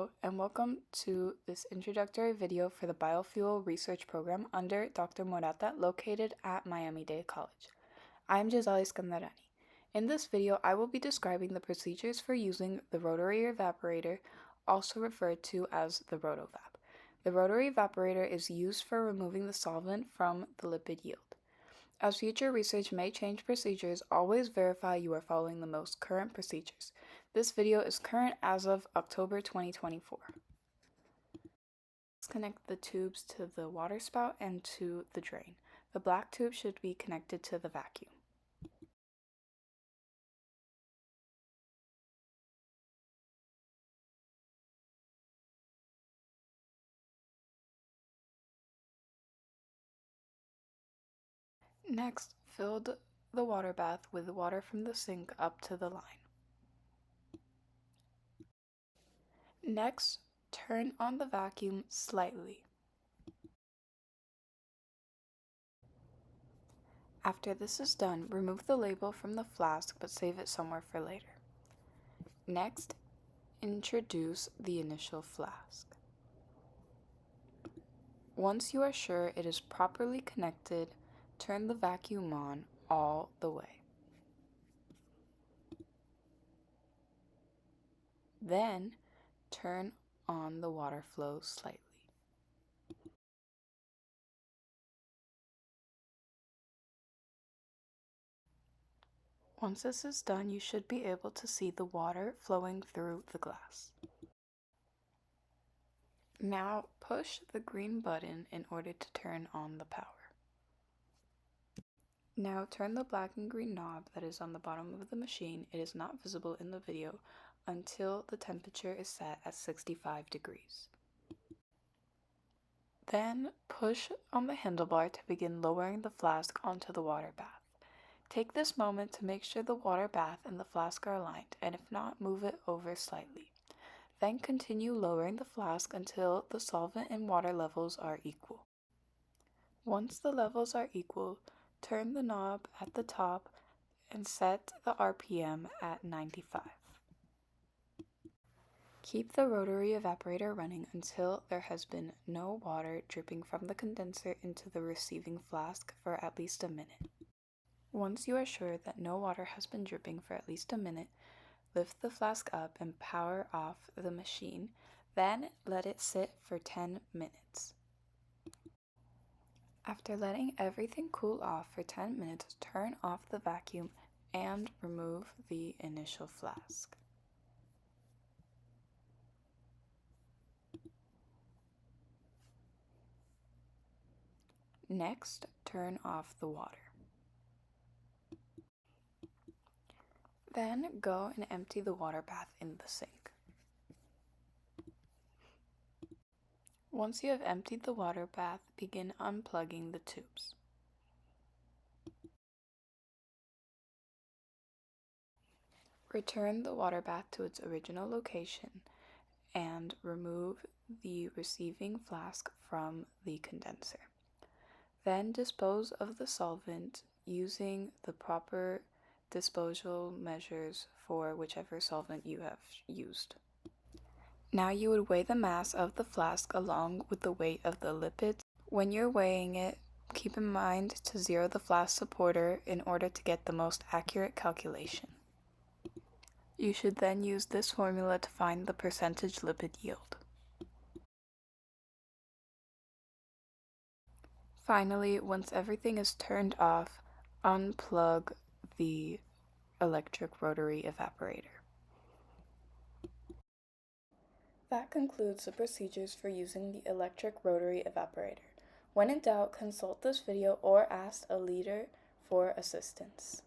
And welcome to this introductory video for the Biofuel Research Program under Dr. Morata, located at Miami-Dade College. I'm Giselle Scandarani. In this video, I will be describing the procedures for using the rotary evaporator, also referred to as the RotoVap. The rotary evaporator is used for removing the solvent from the lipid yield. As future research may change procedures, always verify you are following the most current procedures. This video is current as of October 2024. Let's connect the tubes to the water spout and to the drain. The black tube should be connected to the vacuum. Next, fill the water bath with water from the sink up to the line. Next, turn on the vacuum slightly. After this is done, remove the label from the flask but save it somewhere for later. Next, introduce the initial flask. Once you are sure it is properly connected, turn the vacuum on all the way. Then, turn on the water flow slightly. Once this is done, you should be able to see the water flowing through the glass. Now, push the green button in order to turn on the power. Now turn the black and green knob that is on the bottom of the machine, it is not visible in the video, until the temperature is set at 65 degrees. Then push on the handlebar to begin lowering the flask onto the water bath. Take this moment to make sure the water bath and the flask are aligned, and if not, move it over slightly. Then continue lowering the flask until the solvent and water levels are equal. Once the levels are equal, turn the knob at the top and set the RPM at 95. Keep the rotary evaporator running until there has been no water dripping from the condenser into the receiving flask for at least a minute. Once you are sure that no water has been dripping for at least a minute, lift the flask up and power off the machine, then let it sit for 10 minutes. After letting everything cool off for 10 minutes, turn off the vacuum and remove the initial flask. Next, turn off the water. Then go and empty the water bath in the sink. Once you have emptied the water bath, begin unplugging the tubes. Return the water bath to its original location and remove the receiving flask from the condenser. Then dispose of the solvent using the proper disposal measures for whichever solvent you have used. Now you would weigh the mass of the flask along with the weight of the lipids. When you're weighing it, keep in mind to zero the flask supporter in order to get the most accurate calculation. You should then use this formula to find the percentage lipid yield. Finally, once everything is turned off, unplug the electric rotary evaporator. That concludes the procedures for using the electric rotary evaporator. When in doubt, consult this video or ask a leader for assistance.